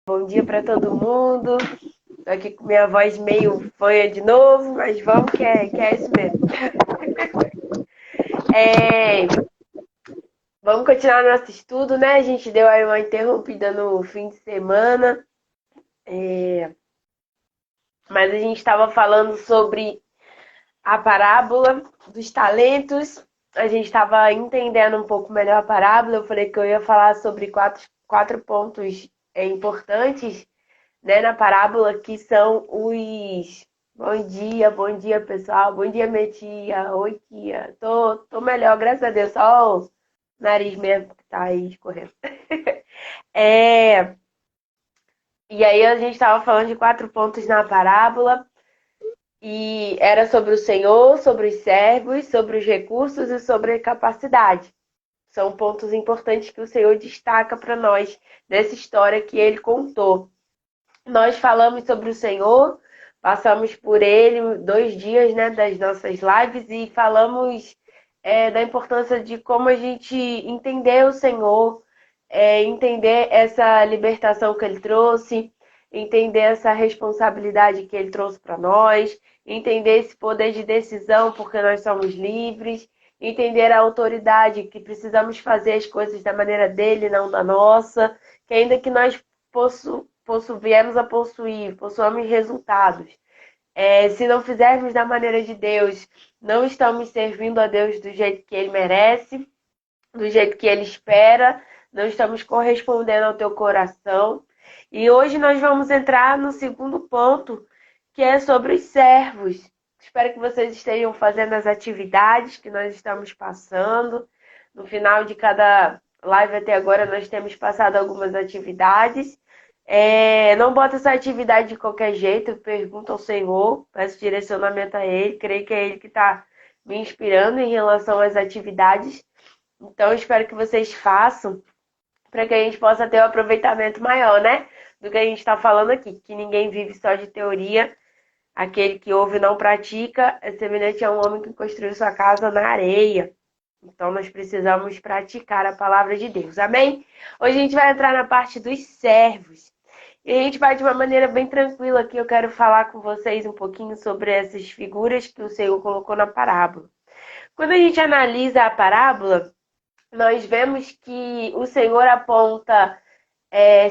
Bom dia para todo mundo. Tô aqui com minha voz meio fanha de novo, mas vamos que é isso mesmo. É, vamos continuar nosso estudo, né? A gente deu aí uma interrompida no fim de semana, mas a gente estava falando sobre a parábola dos talentos. A gente estava entendendo um pouco melhor a parábola. Eu falei que eu ia falar sobre quatro pontos importantes, né, na parábola, que são os. Bom dia, pessoal. Bom dia, minha tia. Oi, tia. Tô melhor, graças a Deus. Só o nariz mesmo que tá aí escorrendo. É, e aí a gente estava falando de quatro pontos na parábola. E era sobre o Senhor, sobre os servos, sobre os recursos e sobre a capacidade. São pontos importantes que o Senhor destaca para nós nessa história que ele contou. Nós falamos sobre o Senhor, passamos por ele 2 dias, né, das nossas lives e falamos da importância de como a gente entender o Senhor, entender essa libertação que ele trouxe, entender essa responsabilidade que ele trouxe para nós, entender esse poder de decisão porque nós somos livres, entender a autoridade que precisamos fazer as coisas da maneira dele, não da nossa, que ainda que nós viemos a possuamos resultados. Se não fizermos da maneira de Deus, não estamos servindo a Deus do jeito que Ele merece, do jeito que Ele espera, não estamos correspondendo ao teu coração. E hoje nós vamos entrar no segundo ponto, que é sobre os servos. Espero que vocês estejam fazendo as atividades que nós estamos passando. No final de cada live até agora, nós temos passado algumas atividades. Não bota essa atividade de qualquer jeito, pergunta ao Senhor, peço direcionamento a Ele, creio que é Ele que está me inspirando em relação às atividades. Então, espero que vocês façam para que a gente possa ter um aproveitamento maior, né? Do que a gente está falando aqui, que ninguém vive só de teoria. Aquele que ouve e não pratica é semelhante a um homem que construiu sua casa na areia. Então, nós precisamos praticar a palavra de Deus. Amém? Hoje a gente vai entrar na parte dos servos. E a gente vai de uma maneira bem tranquila aqui. Eu quero falar com vocês um pouquinho sobre essas figuras que o Senhor colocou na parábola. Quando a gente analisa a parábola, nós vemos que o Senhor aponta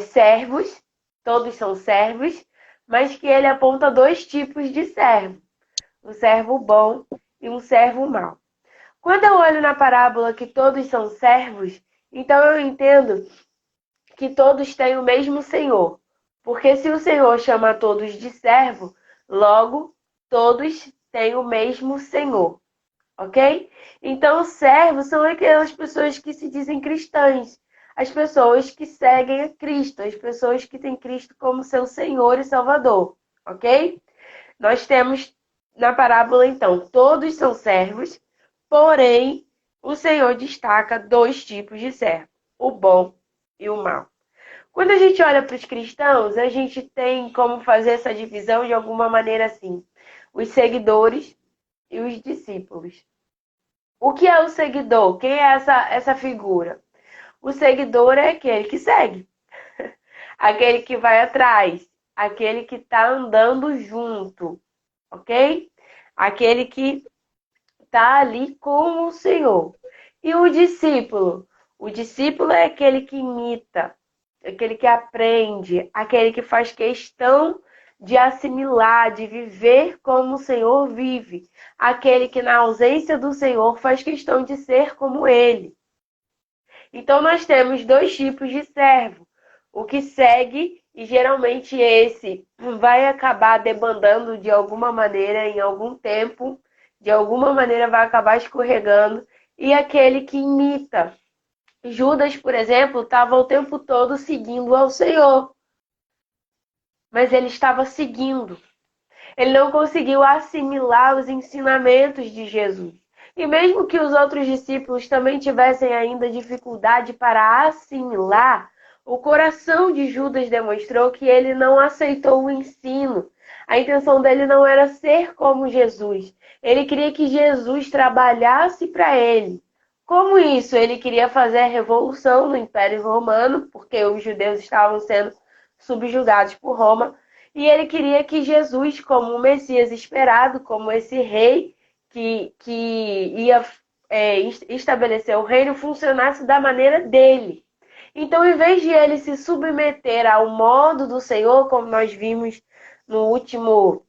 servos, todos são servos, mas que ele aponta dois tipos de servo: um servo bom e um servo mau. Quando eu olho na parábola que todos são servos, então eu entendo que todos têm o mesmo Senhor. Porque se o Senhor chama todos de servo, logo todos têm o mesmo Senhor. Ok? Então, servos são aquelas pessoas que se dizem cristãs, as pessoas que seguem a Cristo, as pessoas que têm Cristo como seu Senhor e Salvador. Ok? Nós temos na parábola, então, todos são servos, porém, o Senhor destaca dois tipos de servo: o bom e o mau. Quando a gente olha para os cristãos, a gente tem como fazer essa divisão de alguma maneira assim: os seguidores e os discípulos. O que é o seguidor? Quem é essa figura? O seguidor é aquele que segue, aquele que vai atrás, aquele que está andando junto, ok? Aquele que está ali com o Senhor. E o discípulo? O discípulo é aquele que imita, aquele que aprende, aquele que faz questão de assimilar, de viver como o Senhor vive. Aquele que na ausência do Senhor faz questão de ser como Ele. Então nós temos dois tipos de servo. O que segue, e geralmente esse vai acabar debandando de alguma maneira, em algum tempo, de alguma maneira vai acabar escorregando, e aquele que imita. Judas, por exemplo, estava o tempo todo seguindo ao Senhor, mas ele estava seguindo. Ele não conseguiu assimilar os ensinamentos de Jesus. E mesmo que os outros discípulos também tivessem ainda dificuldade para assimilar, o coração de Judas demonstrou que ele não aceitou o ensino. A intenção dele não era ser como Jesus. Ele queria que Jesus trabalhasse para ele. Como isso? Ele queria fazer a revolução no Império Romano, porque os judeus estavam sendo subjugados por Roma. E ele queria que Jesus, como o Messias esperado, como esse rei que ia estabelecer o reino, funcionasse da maneira dele. Então, em vez de ele se submeter ao modo do Senhor, como nós vimos no último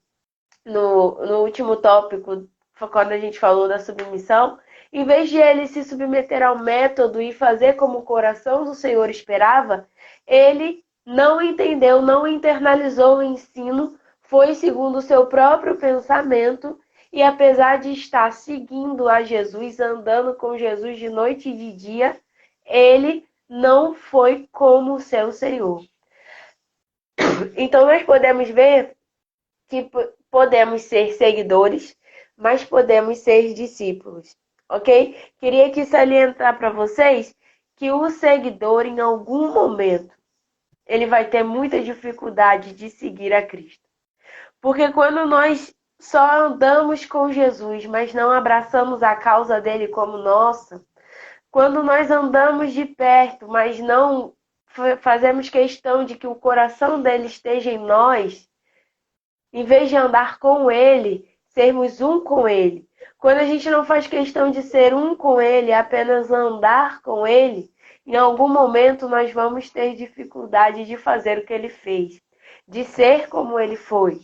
tópico, quando a gente falou da submissão, em vez de ele se submeter ao método e fazer como o coração do Senhor esperava, ele não entendeu, não internalizou o ensino, foi segundo o seu próprio pensamento e apesar de estar seguindo a Jesus, andando com Jesus de noite e de dia, ele não foi como o seu Senhor. Então nós podemos ver que podemos ser seguidores, mas podemos ser discípulos, ok? Queria aqui salientar para vocês que o seguidor, em algum momento, ele vai ter muita dificuldade de seguir a Cristo. Porque quando nós só andamos com Jesus, mas não abraçamos a causa dele como nossa, quando nós andamos de perto, mas não fazemos questão de que o coração dele esteja em nós, em vez de andar com ele, sermos um com ele. Quando a gente não faz questão de ser um com ele, apenas andar com ele, em algum momento nós vamos ter dificuldade de fazer o que ele fez, de ser como ele foi.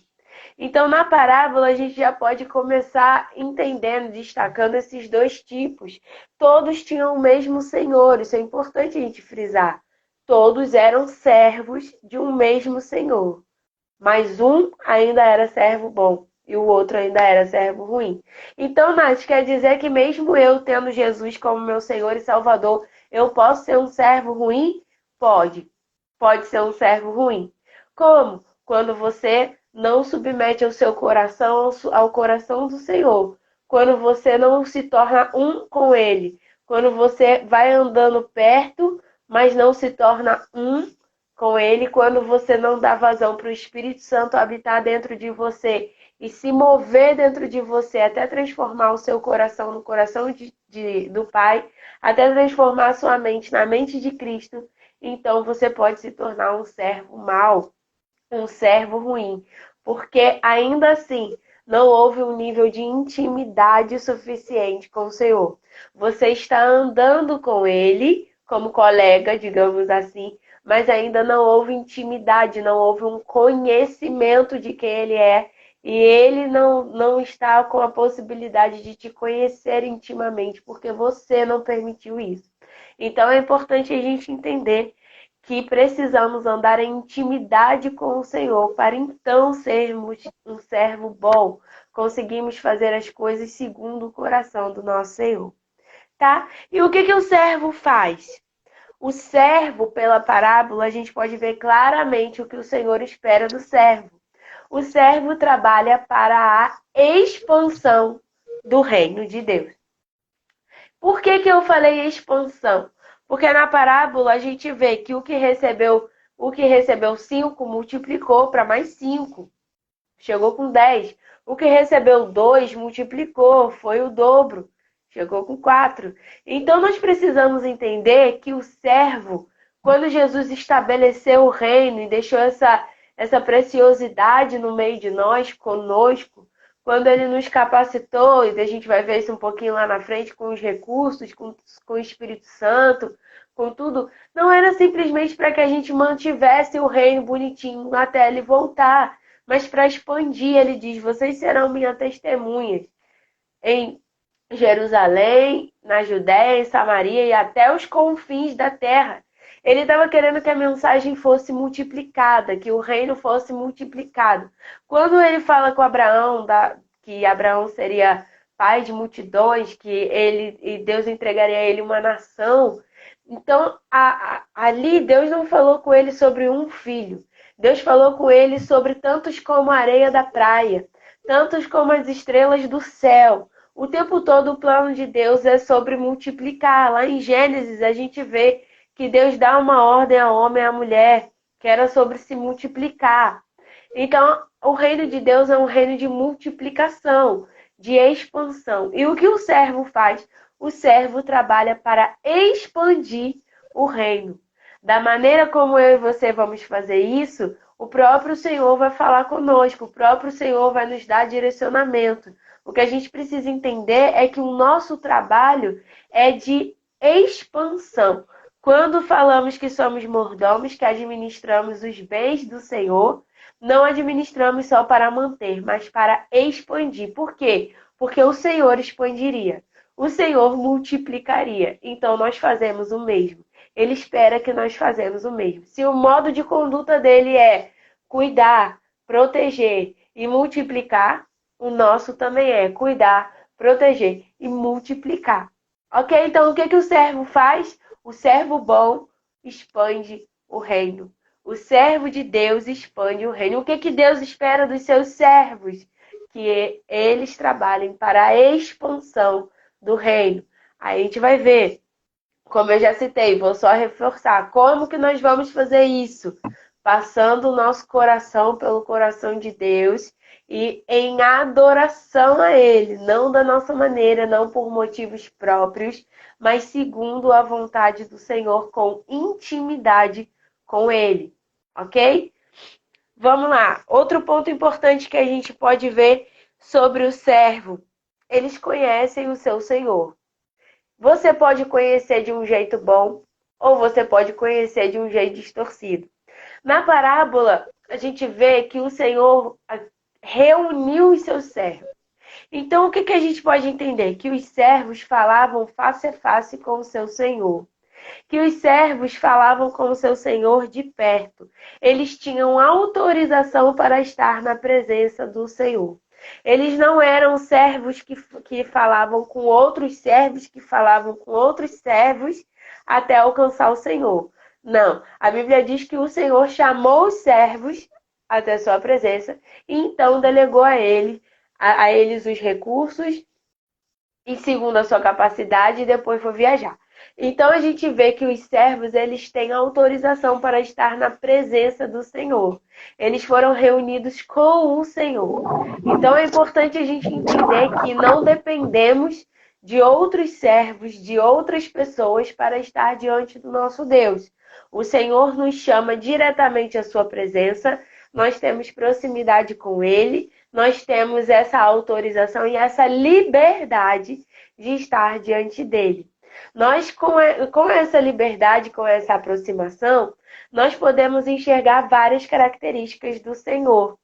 Então, na parábola, a gente já pode começar entendendo, destacando esses dois tipos. Todos tinham o mesmo Senhor, isso é importante a gente frisar. Todos eram servos de um mesmo Senhor. Mas um ainda era servo bom e o outro ainda era servo ruim. Então, Nath, quer dizer que mesmo eu tendo Jesus como meu Senhor e Salvador, eu posso ser um servo ruim? Pode. Pode ser um servo ruim. Como? Quando você não submete o seu coração ao coração do Senhor. Quando você não se torna um com Ele. Quando você vai andando perto, mas não se torna um com Ele. Quando você não dá vazão para o Espírito Santo habitar dentro de você e se mover dentro de você até transformar o seu coração no coração do Pai, até transformar a sua mente na mente de Cristo, então você pode se tornar um servo mau, um servo ruim, porque ainda assim não houve um nível de intimidade suficiente com o Senhor. Você está andando com Ele como colega, digamos assim, mas ainda não houve intimidade, não houve um conhecimento de quem Ele é, e Ele não está com a possibilidade de te conhecer intimamente, porque você não permitiu isso. Então é importante a gente entender que precisamos andar em intimidade com o Senhor para então sermos um servo bom, conseguimos fazer as coisas segundo o coração do nosso Senhor, tá? E o que o servo faz? O servo, pela parábola, a gente pode ver claramente o que o Senhor espera do servo. O servo trabalha para a expansão do reino de Deus. Por que eu falei expansão? Porque na parábola a gente vê que o que recebeu 5 multiplicou para mais 5. Chegou com 10. O que recebeu 2 multiplicou, foi o dobro. Chegou com 4. Então nós precisamos entender que o servo, quando Jesus estabeleceu o reino e deixou essa preciosidade no meio de nós, conosco, quando ele nos capacitou, e a gente vai ver isso um pouquinho lá na frente, com os recursos, com o Espírito Santo, com tudo, não era simplesmente para que a gente mantivesse o reino bonitinho até ele voltar, mas para expandir. Ele diz: vocês serão minhas testemunhas em Jerusalém, na Judéia, em Samaria e até os confins da terra. Ele estava querendo que a mensagem fosse multiplicada, que o reino fosse multiplicado. Quando ele fala com Abraão, que Abraão seria pai de multidões, que Deus entregaria a ele uma nação, então ali Deus não falou com ele sobre um filho. Deus falou com ele sobre tantos como a areia da praia, tantos como as estrelas do céu. O tempo todo o plano de Deus é sobre multiplicar. Lá em Gênesis a gente vê que Deus dá uma ordem ao homem e à mulher, que era sobre se multiplicar. Então, o reino de Deus é um reino de multiplicação, de expansão. E o que o servo faz? O servo trabalha para expandir o reino. Da maneira como eu e você vamos fazer isso, o próprio Senhor vai falar conosco, o próprio Senhor vai nos dar direcionamento. O que a gente precisa entender é que o nosso trabalho é de expansão. Quando falamos que somos mordomos, que administramos os bens do Senhor, não administramos só para manter, mas para expandir. Por quê? Porque o Senhor expandiria, o Senhor multiplicaria. Então nós fazemos o mesmo. Ele espera que nós fazemos o mesmo. Se o modo de conduta dele é cuidar, proteger e multiplicar, o nosso também é cuidar, proteger e multiplicar. Ok? Então o que que o servo faz? O servo bom expande o reino. O servo de Deus expande o reino. O que que Deus espera dos seus servos? Que eles trabalhem para a expansão do reino. Aí a gente vai ver, como eu já citei, vou só reforçar, como que nós vamos fazer isso? Passando o nosso coração pelo coração de Deus e em adoração a Ele, não da nossa maneira, não por motivos próprios, mas segundo a vontade do Senhor, com intimidade com Ele, ok? Vamos lá. Outro ponto importante que a gente pode ver sobre o servo. Eles conhecem o seu Senhor. Você pode conhecer de um jeito bom ou você pode conhecer de um jeito distorcido. Na parábola, a gente vê que o Senhor reuniu os seus servos. Então, o que a gente pode entender? Que os servos falavam face a face com o seu Senhor. Que os servos falavam com o seu Senhor de perto. Eles tinham autorização para estar na presença do Senhor. Eles não eram servos que falavam com outros servos, que falavam com outros servos até alcançar o Senhor. Não, a Bíblia diz que o Senhor chamou os servos até sua presença e então delegou a eles os recursos e segundo a sua capacidade e depois foi viajar. Então a gente vê que os servos, eles têm autorização para estar na presença do Senhor. Eles foram reunidos com o Senhor. Então é importante a gente entender que não dependemos de outros servos, de outras pessoas para estar diante do nosso Deus. O Senhor nos chama diretamente à sua presença, nós temos proximidade com Ele, nós temos essa autorização e essa liberdade de estar diante dele. Nós, com essa liberdade, com essa aproximação, nós podemos enxergar várias características do Senhor.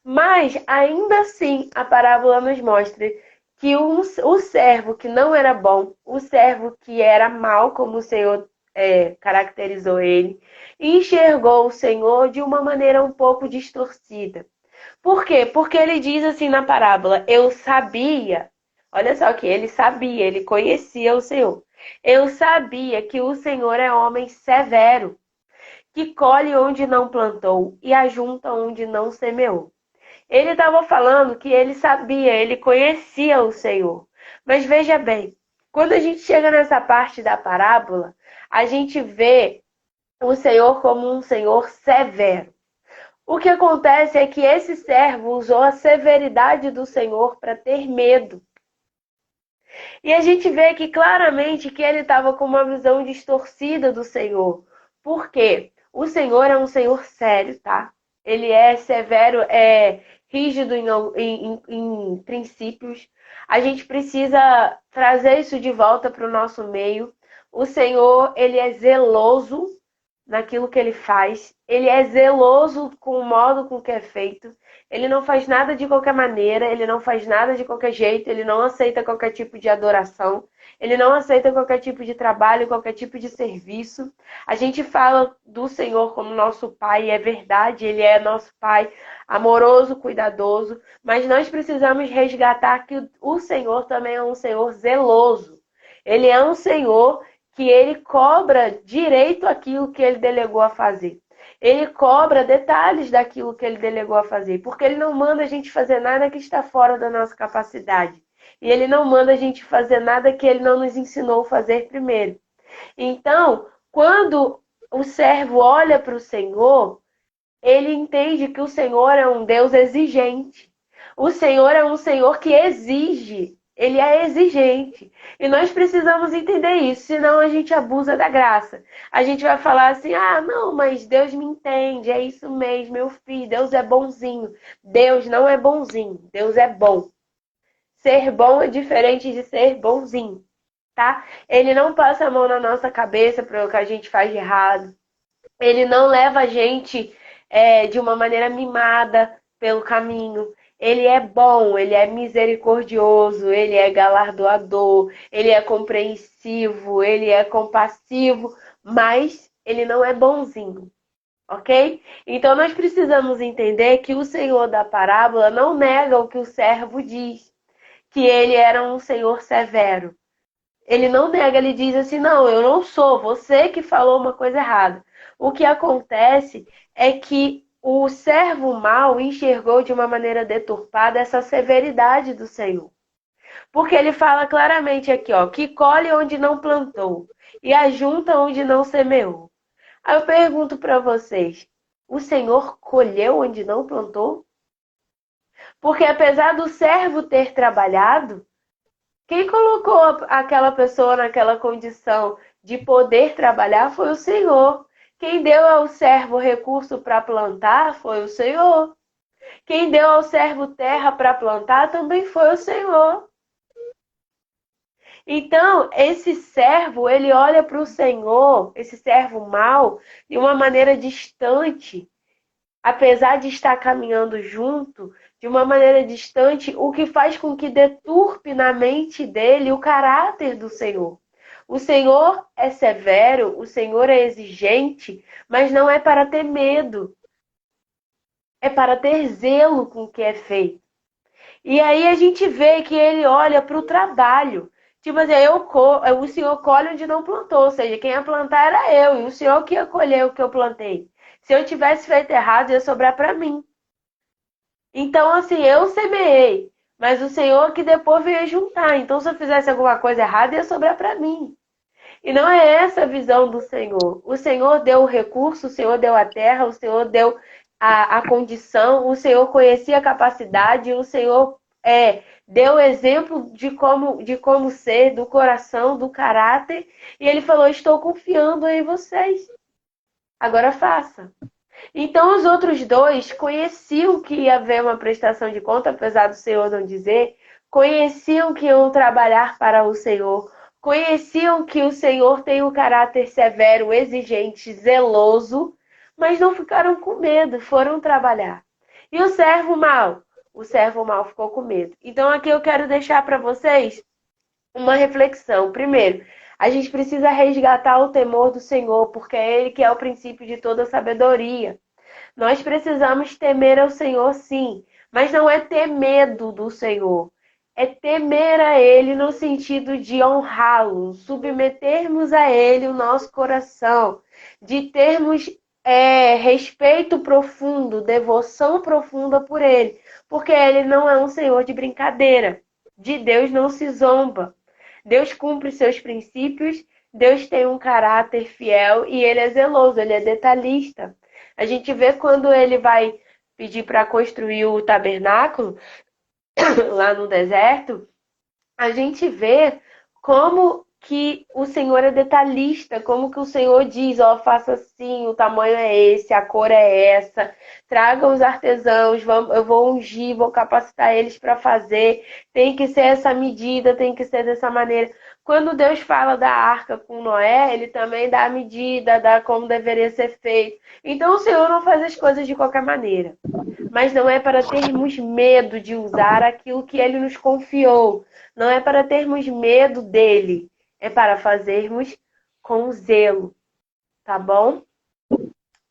Mas, ainda assim, a parábola nos mostra que o servo que não era bom, o servo que era mau, como o Senhor caracterizou ele, enxergou o Senhor de uma maneira um pouco distorcida. Por quê? Porque ele diz assim na parábola, eu sabia. Olha só que ele sabia, ele conhecia o Senhor. Eu sabia que o Senhor é homem severo, que colhe onde não plantou e ajunta onde não semeou. Ele estava falando que ele sabia, ele conhecia o Senhor. Mas veja bem, quando a gente chega nessa parte da parábola, a gente vê o Senhor como um Senhor severo. O que acontece é que esse servo usou a severidade do Senhor para ter medo. E a gente vê que claramente que ele estava com uma visão distorcida do Senhor. Por quê? O Senhor é um Senhor sério, tá? Ele é severo, é rígido em princípios. A gente precisa trazer isso de volta para o nosso meio. O Senhor, ele é zeloso naquilo que ele faz. Ele é zeloso com o modo com que é feito. Ele não faz nada de qualquer maneira, ele não faz nada de qualquer jeito, ele não aceita qualquer tipo de adoração, ele não aceita qualquer tipo de trabalho, qualquer tipo de serviço. A gente fala do Senhor como nosso Pai, e é verdade, ele é nosso Pai amoroso, cuidadoso, mas nós precisamos resgatar que o Senhor também é um Senhor zeloso. Ele é um Senhor que ele cobra direito aquilo que ele delegou a fazer. Ele cobra detalhes daquilo que ele delegou a fazer, porque ele não manda a gente fazer nada que está fora da nossa capacidade. E ele não manda a gente fazer nada que ele não nos ensinou a fazer primeiro. Então, quando o servo olha para o Senhor, ele entende que o Senhor é um Deus exigente. O Senhor é um Senhor que exige. Ele é exigente. E nós precisamos entender isso, senão a gente abusa da graça. A gente vai falar assim: ah, não, mas Deus me entende, é isso mesmo, meu filho, Deus é bonzinho. Deus não é bonzinho, Deus é bom. Ser bom é diferente de ser bonzinho, tá? Ele não passa a mão na nossa cabeça para o que a gente faz de errado. Ele não leva a gente de uma maneira mimada pelo caminho. Ele é bom, ele é misericordioso, ele é galardoador, ele é compreensivo, ele é compassivo, mas ele não é bonzinho, ok? Então nós precisamos entender que o Senhor da parábola não nega o que o servo diz, que ele era um Senhor severo. Ele não nega, ele diz assim: não, eu não sou, você que falou uma coisa errada. O que acontece é que o servo mau enxergou de uma maneira deturpada essa severidade do Senhor. Porque ele fala claramente aqui, ó, que colhe onde não plantou e ajunta onde não semeou. Aí eu pergunto para vocês: o Senhor colheu onde não plantou? Porque apesar do servo ter trabalhado, quem colocou aquela pessoa naquela condição de poder trabalhar foi o Senhor. Quem deu ao servo recurso para plantar foi o Senhor. Quem deu ao servo terra para plantar também foi o Senhor. Então, esse servo, ele olha para o Senhor, esse servo mau, de uma maneira distante, apesar de estar caminhando junto, de uma maneira distante, o que faz com que deturpe na mente dele o caráter do Senhor. O Senhor é severo, o Senhor é exigente, mas não é para ter medo. É para ter zelo com o que é feito. E aí a gente vê que ele olha para o trabalho. Tipo assim, o Senhor colhe onde não plantou, ou seja, quem ia plantar era eu, e o Senhor que ia colher o que eu plantei. Se eu tivesse feito errado, ia sobrar para mim. Então, assim, eu semeei, mas o Senhor que depois veio juntar. Então, se eu fizesse alguma coisa errada, ia sobrar para mim. E não é essa a visão do Senhor. O Senhor deu o recurso, o Senhor deu a terra, o Senhor deu a condição, o Senhor conhecia a capacidade, o Senhor deu exemplo de como ser, do coração, do caráter. E ele falou: estou confiando em vocês. Agora faça. Então, os outros dois conheciam que ia haver uma prestação de conta, apesar do Senhor não dizer, conheciam que iam trabalhar para o Senhor, conheciam que o Senhor tem um caráter severo, exigente, zeloso, mas não ficaram com medo, foram trabalhar. E o servo mau? O servo mau ficou com medo. Então, aqui eu quero deixar para vocês uma reflexão. Primeiro, a gente precisa resgatar o temor do Senhor, porque é Ele que é o princípio de toda sabedoria. Nós precisamos temer ao Senhor, sim, mas não é ter medo do Senhor. É temer a Ele no sentido de honrá-lo, submetermos a Ele o nosso coração, de termos respeito profundo, devoção profunda por Ele, porque Ele não é um Senhor de brincadeira. De Deus não se zomba. Deus cumpre seus princípios, Deus tem um caráter fiel e Ele é zeloso, Ele é detalhista. A gente vê quando Ele vai pedir para construir o tabernáculo lá no deserto, a gente vê como que o Senhor é detalhista, como que o Senhor diz: ó, faça assim, o tamanho é esse, a cor é essa, traga os artesãos, eu vou ungir, vou capacitar eles para fazer, tem que ser essa medida, tem que ser dessa maneira. Quando Deus fala da arca com Noé, ele também dá a medida, dá como deveria ser feito. Então o Senhor não faz as coisas de qualquer maneira. Mas não é para termos medo de usar aquilo que Ele nos confiou. Não é para termos medo dele. É para fazermos com zelo. Tá bom?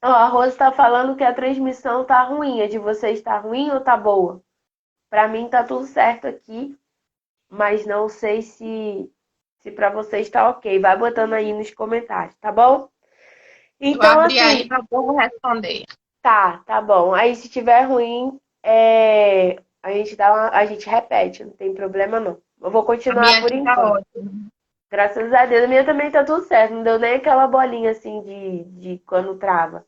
Ó, a Rose está falando que a transmissão tá ruim. A de vocês tá ruim ou tá boa? Para mim tá tudo certo aqui. Mas não sei se para vocês tá ok. Vai botando aí nos comentários, tá bom? Eu Então, abri aí, assim, mas eu vou responder. tá bom. Aí se tiver ruim, a gente repete, não tem problema não. Eu vou A minha continuar por aqui tá enquanto. ótima. Graças a Deus, a minha também tá tudo certo. Não deu nem aquela bolinha assim de quando trava.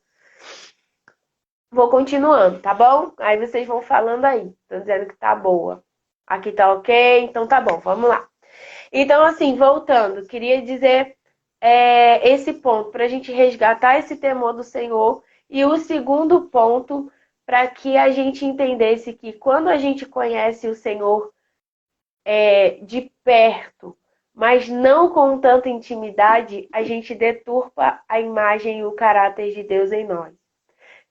Vou continuando, tá bom? Aí vocês vão falando aí. Tô dizendo que tá boa. Aqui tá ok? Então tá bom, vamos lá. Então, assim, voltando, queria dizer esse ponto, para a gente resgatar esse temor do Senhor. E o segundo ponto, para que a gente entendesse que quando a gente conhece o Senhor de perto, mas não com tanta intimidade, a gente deturpa a imagem e o caráter de Deus em nós.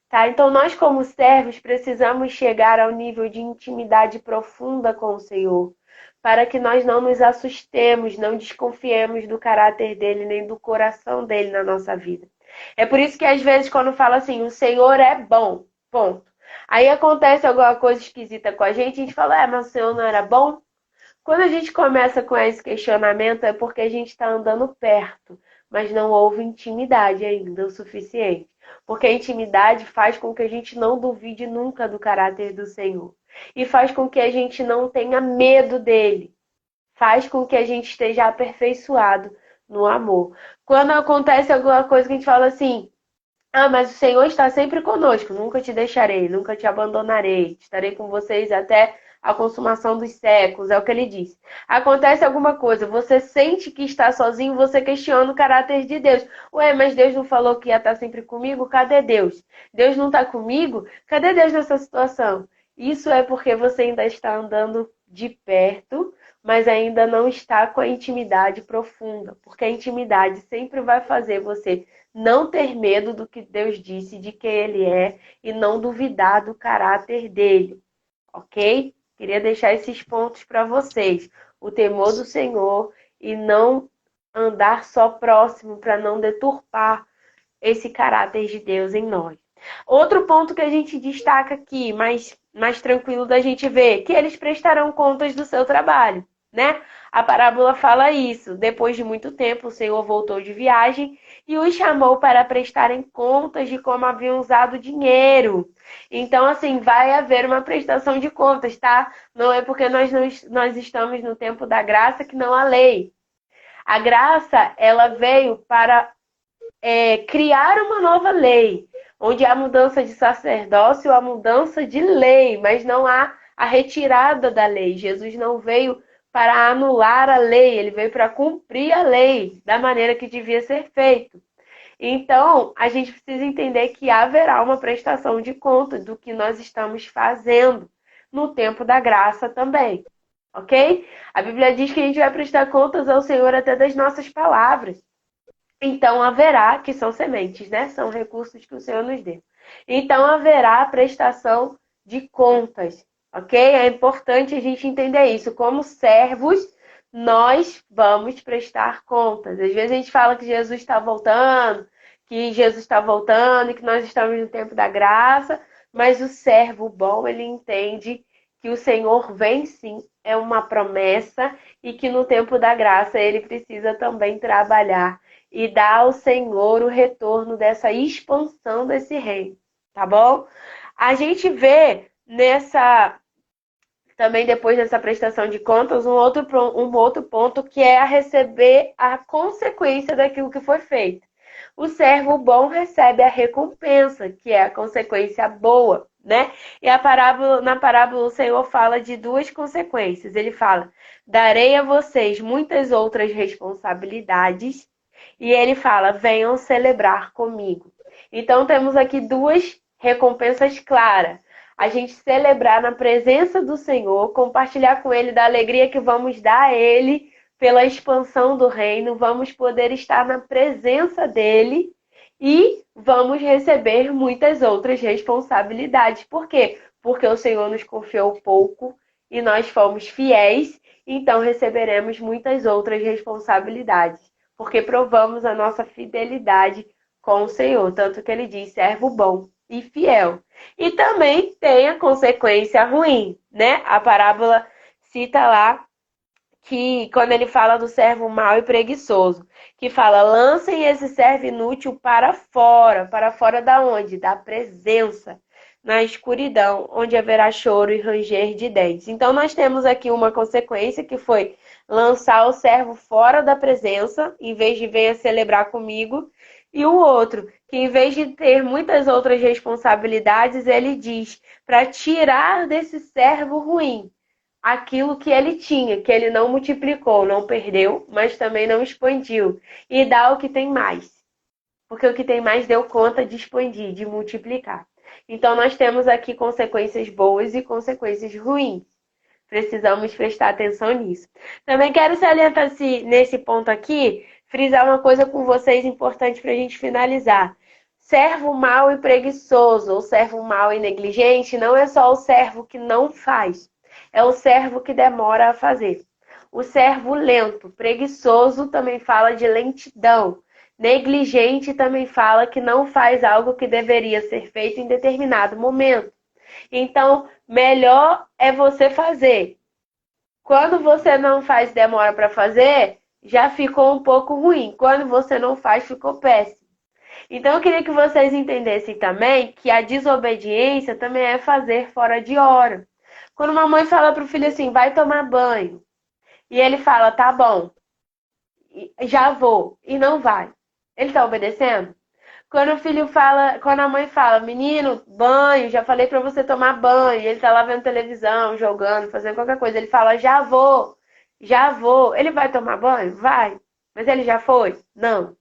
Tá? Então, nós, como servos, precisamos chegar ao nível de intimidade profunda com o Senhor, para que nós não nos assustemos, não desconfiemos do caráter dele, nem do coração dele na nossa vida. É por isso que, às vezes, quando fala assim, o Senhor é bom, ponto. Aí acontece alguma coisa esquisita com a gente fala, mas o Senhor não era bom? Quando a gente começa com esse questionamento, é porque a gente está andando perto, mas não houve intimidade ainda o suficiente. Porque a intimidade faz com que a gente não duvide nunca do caráter do Senhor. E faz com que a gente não tenha medo dele. Faz com que a gente esteja aperfeiçoado no amor. Quando acontece alguma coisa que a gente fala assim, mas o Senhor está sempre conosco, nunca te deixarei, nunca te abandonarei, estarei com vocês até a consumação dos séculos, é o que ele diz. Acontece alguma coisa, você sente que está sozinho, você questiona o caráter de Deus. Ué, mas Deus não falou que ia estar sempre comigo? Cadê Deus? Deus não está comigo? Cadê Deus nessa situação? Isso é porque você ainda está andando de perto, mas ainda não está com a intimidade profunda, porque a intimidade sempre vai fazer você não ter medo do que Deus disse, de quem Ele é, e não duvidar do caráter dele, ok? Queria deixar esses pontos para vocês. O temor do Senhor e não andar só próximo para não deturpar esse caráter de Deus em nós. Outro ponto que a gente destaca aqui, mais tranquilo da gente ver, que eles prestarão contas do seu trabalho, né? A parábola fala isso. Depois de muito tempo, o Senhor voltou de viagem e os chamou para prestarem contas de como haviam usado o dinheiro. Então, assim, vai haver uma prestação de contas, tá? Não é porque nós estamos no tempo da graça que não há lei. A graça, ela veio para criar uma nova lei, onde há mudança de sacerdócio, há mudança de lei, mas não há a retirada da lei. Jesus não veio para anular a lei, ele veio para cumprir a lei da maneira que devia ser feito. Então, a gente precisa entender que haverá uma prestação de contas do que nós estamos fazendo no tempo da graça também, ok? A Bíblia diz que a gente vai prestar contas ao Senhor até das nossas palavras. Então haverá, que são sementes, né? São recursos que o Senhor nos deu. Então haverá prestação de contas, ok? É importante a gente entender isso. Como servos, nós vamos prestar contas. Às vezes a gente fala que Jesus está voltando, e que nós estamos no tempo da graça, mas o servo bom, ele entende que o Senhor vem sim, é uma promessa, e que no tempo da graça ele precisa também trabalhar e dar ao Senhor o retorno dessa expansão desse reino, tá bom? A gente vê também depois dessa prestação de contas, um outro ponto que é a receber a consequência daquilo que foi feito. O servo bom recebe a recompensa, que é a consequência boa, né? E na parábola o Senhor fala de duas consequências. Ele fala, darei a vocês muitas outras responsabilidades, e ele fala, venham celebrar comigo. Então temos aqui duas recompensas claras. A gente celebrar na presença do Senhor, compartilhar com Ele da alegria que vamos dar a Ele pela expansão do reino, vamos poder estar na presença dEle e vamos receber muitas outras responsabilidades. Por quê? Porque o Senhor nos confiou pouco e nós fomos fiéis, então receberemos muitas outras responsabilidades, porque provamos a nossa fidelidade com o Senhor, tanto que Ele diz, servo bom e fiel. E também tem a consequência ruim, né? A parábola cita lá que quando ele fala do servo mau e preguiçoso, que fala, lancem esse servo inútil para fora da onde? Da presença, na escuridão, onde haverá choro e ranger de dentes. Então nós temos aqui uma consequência que foi lançar o servo fora da presença, em vez de venha celebrar comigo, e o outro, que em vez de ter muitas outras responsabilidades, ele diz para tirar desse servo ruim aquilo que ele tinha, que ele não multiplicou, não perdeu, mas também não expandiu. E dá o que tem mais. Porque o que tem mais deu conta de expandir, de multiplicar. Então, nós temos aqui consequências boas e consequências ruins. Precisamos prestar atenção nisso. Também quero salientar nesse ponto aqui, frisar uma coisa com vocês importante para a gente finalizar. Servo mau e preguiçoso, ou servo mau e negligente, não é só o servo que não faz, é o servo que demora a fazer. O servo lento, preguiçoso, também fala de lentidão. Negligente também fala que não faz algo que deveria ser feito em determinado momento. Então, melhor é você fazer. Quando você não faz, demora para fazer, já ficou um pouco ruim. Quando você não faz, ficou péssimo. Então, eu queria que vocês entendessem também que a desobediência também é fazer fora de hora. Quando uma mãe fala para o filho assim, vai tomar banho, e ele fala, tá bom, já vou, e não vai. Ele está obedecendo? Quando o filho fala, quando a mãe fala, menino, banho, já falei para você tomar banho, e ele tá lá vendo televisão, jogando, fazendo qualquer coisa, ele fala, já vou, já vou. Ele vai tomar banho? Vai. Mas ele já foi? Não.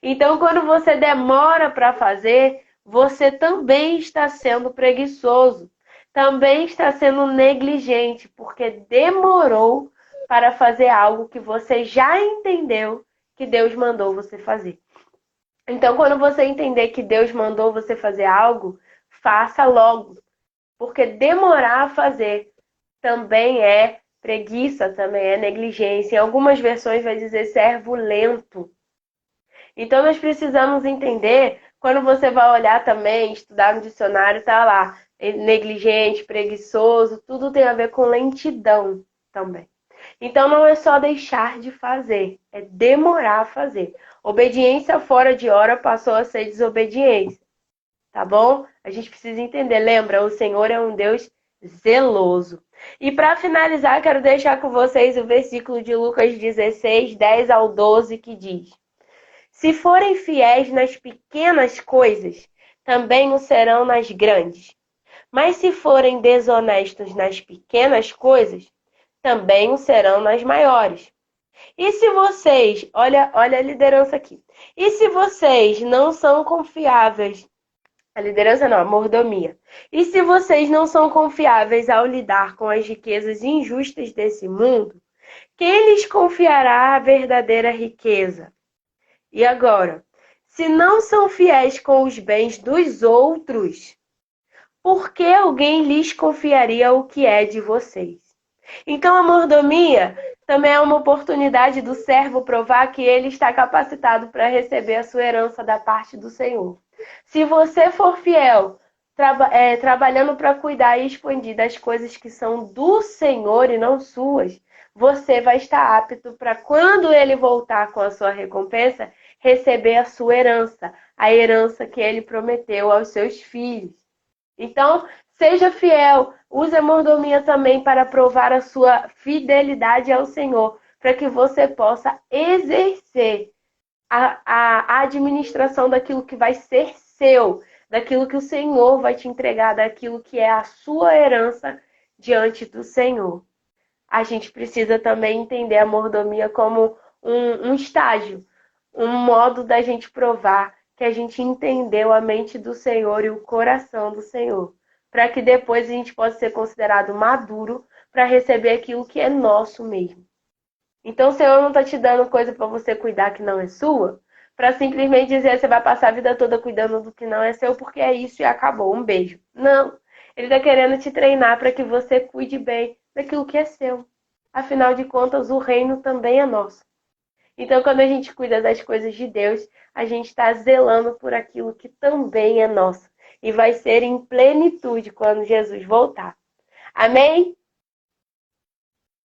Então, quando você demora para fazer, você também está sendo preguiçoso, também está sendo negligente, porque demorou para fazer algo que você já entendeu que Deus mandou você fazer. Então, quando você entender que Deus mandou você fazer algo, faça logo. Porque demorar a fazer também é preguiça, também é negligência. Em algumas versões vai dizer servo lento. Então, nós precisamos entender, quando você vai olhar também, estudar no dicionário, tá lá, negligente, preguiçoso, tudo tem a ver com lentidão também. Então, não é só deixar de fazer, é demorar a fazer. Obediência fora de hora passou a ser desobediência, tá bom? A gente precisa entender, lembra, o Senhor é um Deus zeloso. E para finalizar, quero deixar com vocês o versículo de Lucas 16, 10 ao 12, que diz: se forem fiéis nas pequenas coisas, também o serão nas grandes. Mas se forem desonestos nas pequenas coisas, também o serão nas maiores. E se vocês, olha a liderança aqui. E se vocês não são confiáveis, a liderança não, a mordomia. E se vocês não são confiáveis ao lidar com as riquezas injustas desse mundo, quem lhes confiará a verdadeira riqueza? E agora, se não são fiéis com os bens dos outros, por que alguém lhes confiaria o que é de vocês? Então, a mordomia também é uma oportunidade do servo provar que ele está capacitado para receber a sua herança da parte do Senhor. Se você for fiel, trabalhando para cuidar e expandir das coisas que são do Senhor e não suas, você vai estar apto para, quando ele voltar com a sua recompensa, receber a sua herança, a herança que ele prometeu aos seus filhos. Então, seja fiel, use a mordomia também para provar a sua fidelidade ao Senhor, para que você possa exercer a administração daquilo que vai ser seu, daquilo que o Senhor vai te entregar, daquilo que é a sua herança diante do Senhor. A gente precisa também entender a mordomia como um estágio, um modo da gente provar que a gente entendeu a mente do Senhor e o coração do Senhor, para que depois a gente possa ser considerado maduro para receber aquilo que é nosso mesmo. Então o Senhor não está te dando coisa para você cuidar que não é sua, para simplesmente dizer que você vai passar a vida toda cuidando do que não é seu, porque é isso e acabou, um beijo. Não, Ele está querendo te treinar para que você cuide bem daquilo que é seu. Afinal de contas, o reino também é nosso. Então, quando a gente cuida das coisas de Deus, a gente está zelando por aquilo que também é nosso. E vai ser em plenitude quando Jesus voltar. Amém?